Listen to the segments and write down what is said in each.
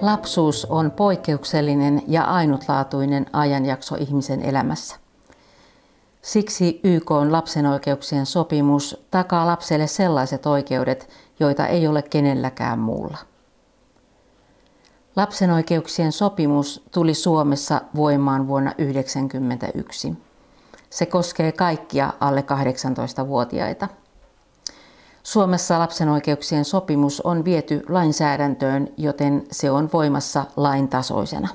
Lapsuus on poikkeuksellinen ja ainutlaatuinen ajanjakso ihmisen elämässä. Siksi YK:n lapsen oikeuksien sopimus takaa lapselle sellaiset oikeudet, joita ei ole kenelläkään muulla. Lapsen oikeuksien sopimus tuli Suomessa voimaan vuonna 1991. Se koskee kaikkia alle 18-vuotiaita. Suomessa lapsen oikeuksien sopimus on viety lainsäädäntöön, joten se on voimassa lain tasoisena.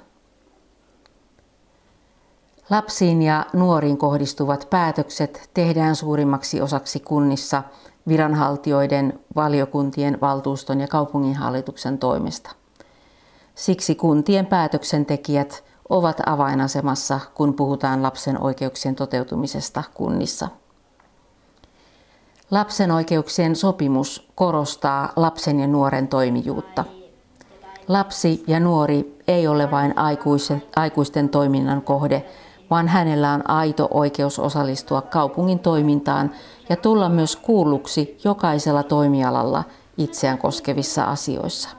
Lapsiin ja nuoriin kohdistuvat päätökset tehdään suurimmaksi osaksi kunnissa viranhaltijoiden, valiokuntien, valtuuston ja kaupunginhallituksen toimesta. Siksi kuntien päätöksentekijät ovat avainasemassa, kun puhutaan lapsen oikeuksien toteutumisesta kunnissa. Lapsen oikeuksien sopimus korostaa lapsen ja nuoren toimijuutta. Lapsi ja nuori ei ole vain aikuisten toiminnan kohde, vaan hänellä on aito oikeus osallistua kaupungin toimintaan ja tulla myös kuulluksi jokaisella toimialalla itseään koskevissa asioissa.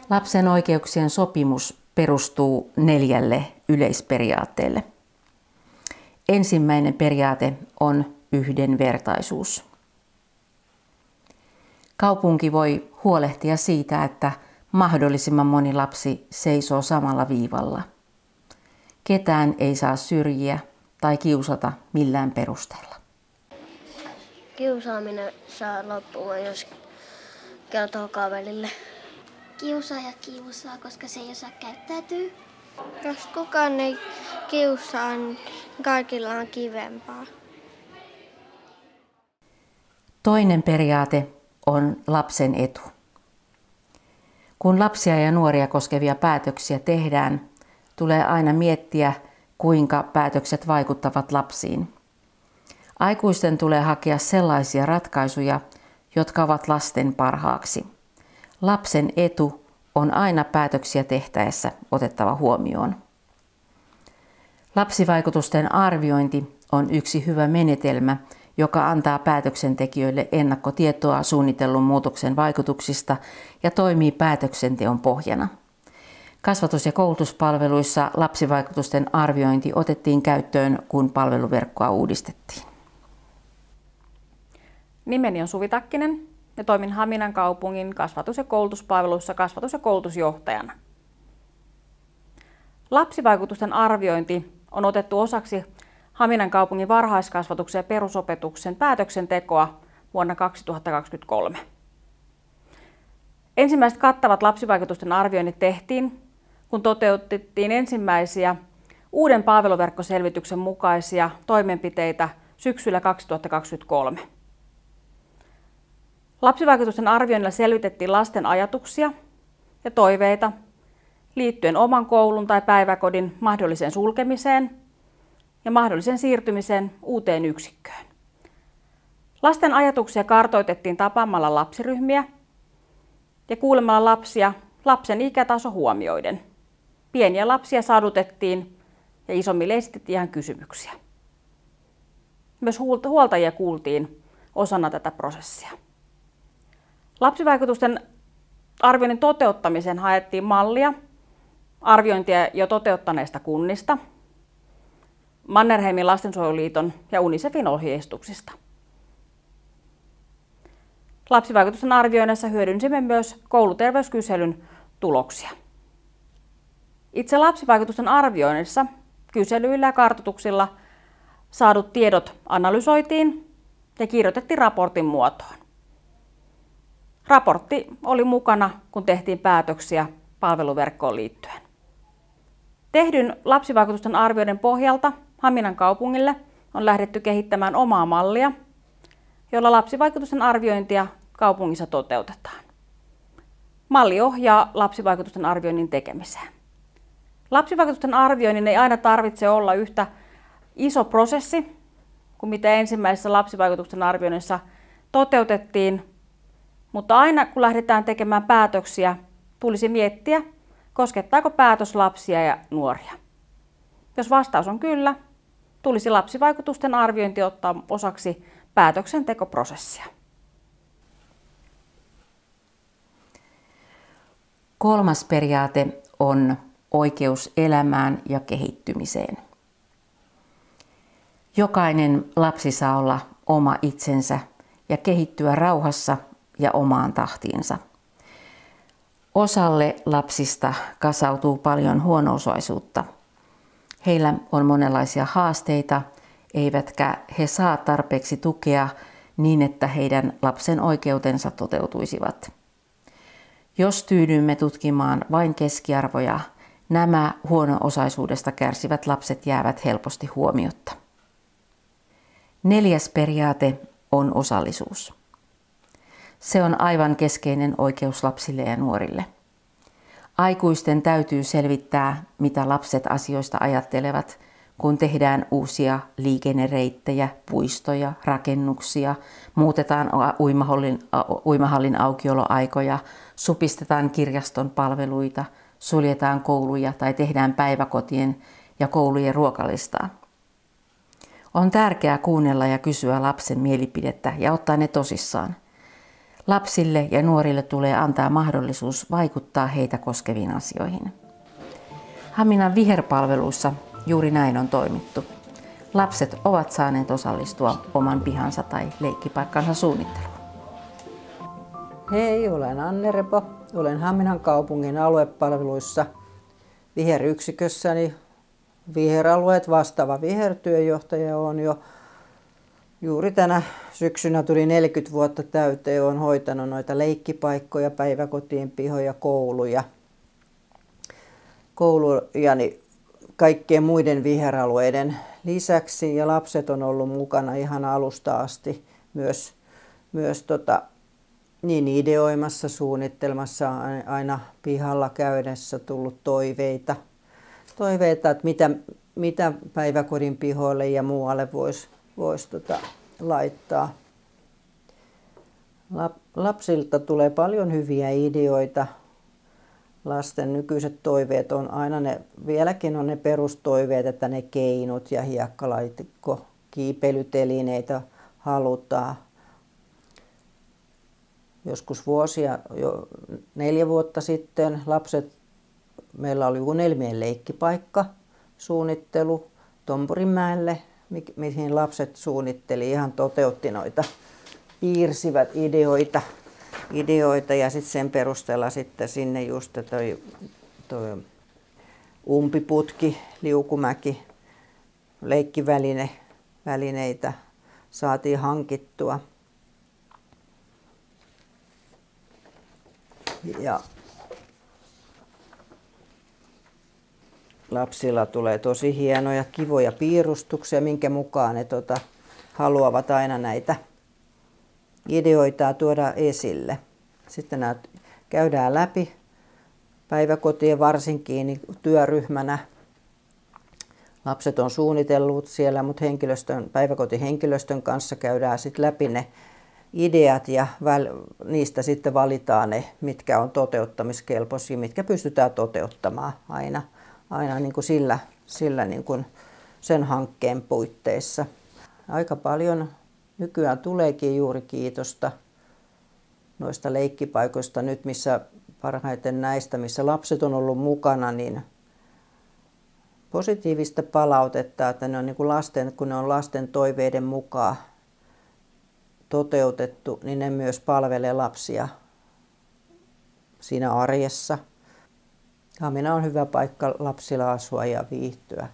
Lapsen oikeuksien sopimus perustuu 4 yleisperiaatteelle. Ensimmäinen periaate on yhdenvertaisuus. Kaupunki voi huolehtia siitä, että mahdollisimman moni lapsi seisoo samalla viivalla. Ketään ei saa syrjiä tai kiusata millään perusteella. Kiusaaminen saa loppua, jos kertoo kaverille. Kiusaaja kiusaa, koska se ei osaa käyttäytyä. Jos kukaan ei kiusaa, niin kaikilla on kivempaa. Toinen periaate on lapsen etu. Kun lapsia ja nuoria koskevia päätöksiä tehdään, tulee aina miettiä, kuinka päätökset vaikuttavat lapsiin. Aikuisten tulee hakea sellaisia ratkaisuja, jotka ovat lasten parhaaksi. Lapsen etu on aina päätöksiä tehtäessä otettava huomioon. Lapsivaikutusten arviointi on yksi hyvä menetelmä, joka antaa päätöksentekijöille ennakkotietoa suunnitellun muutoksen vaikutuksista ja toimii päätöksenteon pohjana. Kasvatus- ja koulutuspalveluissa lapsivaikutusten arviointi otettiin käyttöön, kun palveluverkkoa uudistettiin. Nimeni on Suvi Takkinen ja toimin Haminan kaupungin kasvatus- ja koulutuspalveluissa kasvatus- ja koulutusjohtajana. Lapsivaikutusten arviointi on otettu osaksi Haminan kaupungin varhaiskasvatuksen ja perusopetuksen päätöksentekoa vuonna 2023. Ensimmäiset kattavat lapsivaikutusten arvioinnit tehtiin, kun toteutettiin ensimmäisiä uuden palveluverkkoselvityksen mukaisia toimenpiteitä syksyllä 2023. Lapsivaikutusten arvioinnilla selvitettiin lasten ajatuksia ja toiveita liittyen oman koulun tai päiväkodin mahdolliseen sulkemiseen ja mahdollisen siirtymiseen uuteen yksikköön. Lasten ajatuksia kartoitettiin tapaamalla lapsiryhmiä ja kuulemalla lapsia lapsen ikätaso huomioiden. Pieniä lapsia sadutettiin ja isommille esitettiin ihan kysymyksiä. Myös huoltajia kuultiin osana tätä prosessia. Lapsivaikutusten arvioinnin toteuttamiseen haettiin mallia arviointia jo toteuttaneista kunnista, Mannerheimin lastensuojeluliiton ja UNICEFin ohjeistuksista. Lapsivaikutusten arvioinnissa hyödynsimme myös kouluterveyskyselyn tuloksia. Itse lapsivaikutusten arvioinnissa kyselyillä ja kartoituksilla saadut tiedot analysoitiin ja kirjoitettiin raportin muotoon. Raportti oli mukana, kun tehtiin päätöksiä palveluverkkoon liittyen. Tehdyn lapsivaikutusten arvioiden pohjalta Haminan kaupungille on lähdetty kehittämään omaa mallia, jolla lapsivaikutusten arviointia kaupungissa toteutetaan. Malli ohjaa lapsivaikutusten arvioinnin tekemiseen. Lapsivaikutusten arvioinnin ei aina tarvitse olla yhtä iso prosessi kuin mitä ensimmäisessä lapsivaikutusten arvioinnissa toteutettiin, mutta aina kun lähdetään tekemään päätöksiä, tulisi miettiä, koskettaako päätös lapsia ja nuoria. Jos vastaus on kyllä, tulisi lapsivaikutusten arviointi ottaa osaksi päätöksentekoprosessia. Kolmas periaate on oikeus elämään ja kehittymiseen. Jokainen lapsi saa olla oma itsensä ja kehittyä rauhassa ja omaan tahtiinsa. Osalle lapsista kasautuu paljon huono-osaisuutta. Heillä on monenlaisia haasteita, eivätkä he saa tarpeeksi tukea niin, että heidän lapsen oikeutensa toteutuisivat. Jos tyydymme tutkimaan vain keskiarvoja, nämä huono-osaisuudesta kärsivät lapset jäävät helposti huomiotta. Neljäs periaate on osallisuus. Se on aivan keskeinen oikeus lapsille ja nuorille. Aikuisten täytyy selvittää, mitä lapset asioista ajattelevat, kun tehdään uusia liikennereittejä, puistoja, rakennuksia, muutetaan uimahallin aukioloaikoja, supistetaan kirjaston palveluita, suljetaan kouluja tai tehdään päiväkotien ja koulujen ruokalistaa. On tärkeää kuunnella ja kysyä lapsen mielipidettä ja ottaa ne tosissaan. Lapsille ja nuorille tulee antaa mahdollisuus vaikuttaa heitä koskeviin asioihin. Haminan viherpalveluissa juuri näin on toimittu. Lapset ovat saaneet osallistua oman pihansa tai leikkipaikkansa suunnitteluun. Hei, olen Anne Repo. Olen Haminan kaupungin aluepalveluissa viheryksikössäni. Viheralueet vastaava vihertyöjohtaja on jo juuri tänä syksynä tuli 40 vuotta täyteen. Olen hoitanut noita leikkipaikkoja, päiväkotien pihoja, kouluja niin kaikkien muiden viheralueiden lisäksi. Ja lapset on ollut mukana ihan alusta asti myös niin ideoimassa, suunnittelmassa, aina pihalla käydessä tullut toiveita, että mitä päiväkodin pihoille ja muualle voisi laittaa. Lapsilta tulee paljon hyviä ideoita. Lasten nykyiset toiveet on aina vieläkin on ne perustoiveet, että ne keinut ja hiekkalaatikko, kiipeilytelineitä halutaan. Joskus vuosia, jo 4 vuotta sitten meillä oli unelmien leikkipaikka suunnittelu Tompurinmäelle, mihin lapset suunnitteli, ihan toteutti noita, piirsivät ideoita ja sitten sen perusteella sitten sinne just toi umpiputki, liukumäki, leikkivälineitä saatiin hankittua. Ja lapsilla tulee tosi hienoja, kivoja piirustuksia, minkä mukaan ne haluavat aina näitä ideoita tuoda esille. Sitten nämä käydään läpi päiväkotien varsinkin niin työryhmänä. Lapset on suunnitellut siellä, mutta päiväkotihenkilöstön kanssa käydään sitten läpi ne ideat ja niistä sitten valitaan ne, mitkä on toteuttamiskelpoisia, mitkä pystytään toteuttamaan aina niin kuin sillä niin kuin sen hankkeen puitteissa. Aika paljon nykyään tuleekin juuri kiitosta noista leikkipaikoista nyt, missä parhaiten näistä, missä lapset on ollut mukana, niin positiivista palautetta, että ne on niin kuin kun ne on lasten toiveiden mukaan toteutettu, niin ne myös palvelee lapsia siinä arjessa. Hamina on hyvä paikka lapsilla asua ja viihtyä.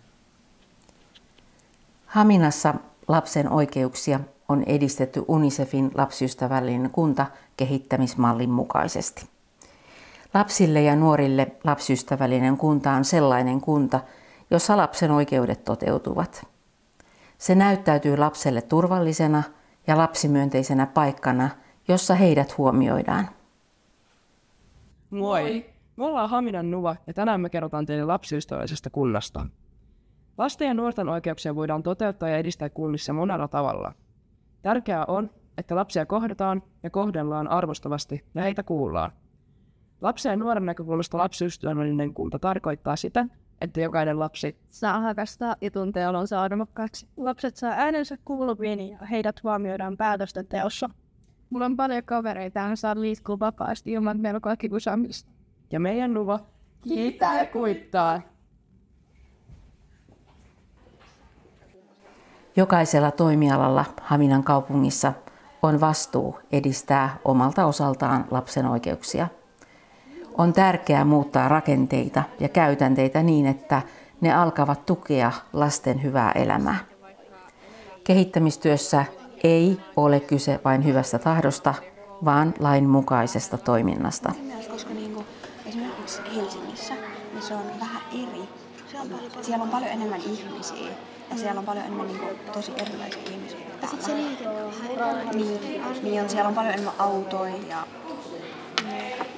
Haminassa lapsen oikeuksia on edistetty UNICEFin lapsiystävällinen kunta kehittämismallin mukaisesti. Lapsille ja nuorille lapsiystävällinen kunta on sellainen kunta, jossa lapsen oikeudet toteutuvat. Se näyttäytyy lapselle turvallisena ja lapsimyönteisenä paikkana, jossa heidät huomioidaan. Moi! Me ollaan Haminan Nuva ja tänään me kerrotaan teille lapsiystävällisestä kunnasta. Lasten ja nuorten oikeuksia voidaan toteuttaa ja edistää kunnissa monella tavalla. Tärkeää on, että lapsia kohdataan ja kohdellaan arvostavasti ja heitä kuullaan. Lapsen ja nuoren näkökulmasta lapsiystävällinen kunta tarkoittaa sitä, että jokainen lapsi saa harrastaa ja tuntea olonsa arvokkaaksi. Lapset saa äänensä kuuluviin ja heidät huomioidaan päätösten teossa. Mulla on paljon kavereita ja saa liikkua vapaasti ilman melkoa kiusaamista. Ja meidän Nuva kiittää ja kuittaa. Jokaisella toimialalla Haminan kaupungissa on vastuu edistää omalta osaltaan lapsen oikeuksia. On tärkeää muuttaa rakenteita ja käytänteitä niin, että ne alkavat tukea lasten hyvää elämää. Kehittämistyössä ei ole kyse vain hyvästä tahdosta, vaan lainmukaisesta toiminnasta. Koska esimerkiksi Helsingissä niin se on vähän eri. Siellä on paljon enemmän ihmisiä ja siellä on paljon enemmän tosi erilaisia ihmisiä. Ja sitten se liikenne on vähän erilainen. Niin, siellä on paljon enemmän autoja ja...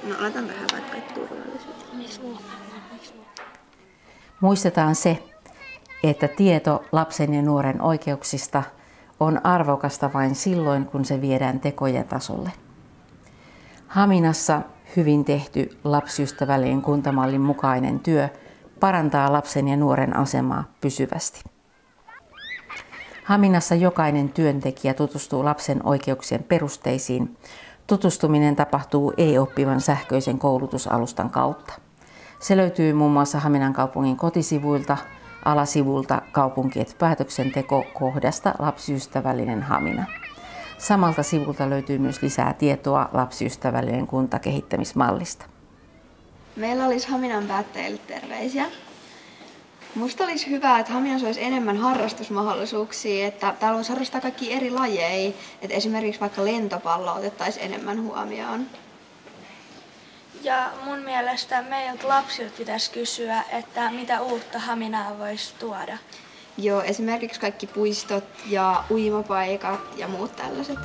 No aletaan vähän vaikka turvallisuutta. Muistetaan se, että tieto lapsen ja nuoren oikeuksista on arvokasta vain silloin, kun se viedään tekojen tasolle. Haminassa hyvin tehty lapsiystävällinen kuntamallin mukainen työ parantaa lapsen ja nuoren asemaa pysyvästi. Haminassa jokainen työntekijä tutustuu lapsen oikeuksien perusteisiin. Tutustuminen tapahtuu e-oppivan sähköisen koulutusalustan kautta. Se löytyy muun muassa Haminan kaupungin kotisivuilta, alasivulta Kaupunki et päätöksenteko kohdasta Lapsiystävällinen Hamina. Samalta sivulta löytyy myös lisää tietoa lapsiystävällinen kuntakehittämismallista. Meillä olisi Haminan päättäjille terveisiä. Musta olisi hyvä, että Haminassa olisi enemmän harrastusmahdollisuuksia, että täällä voisi harrastaa kaikki eri lajeja, että esimerkiksi vaikka lentopallo otettaisiin enemmän huomioon. Ja mun mielestä meiltä lapsilta pitäisi kysyä, että mitä uutta Haminaa voisi tuoda. Joo, esimerkiksi kaikki puistot ja uimapaikat ja muut tällaiset.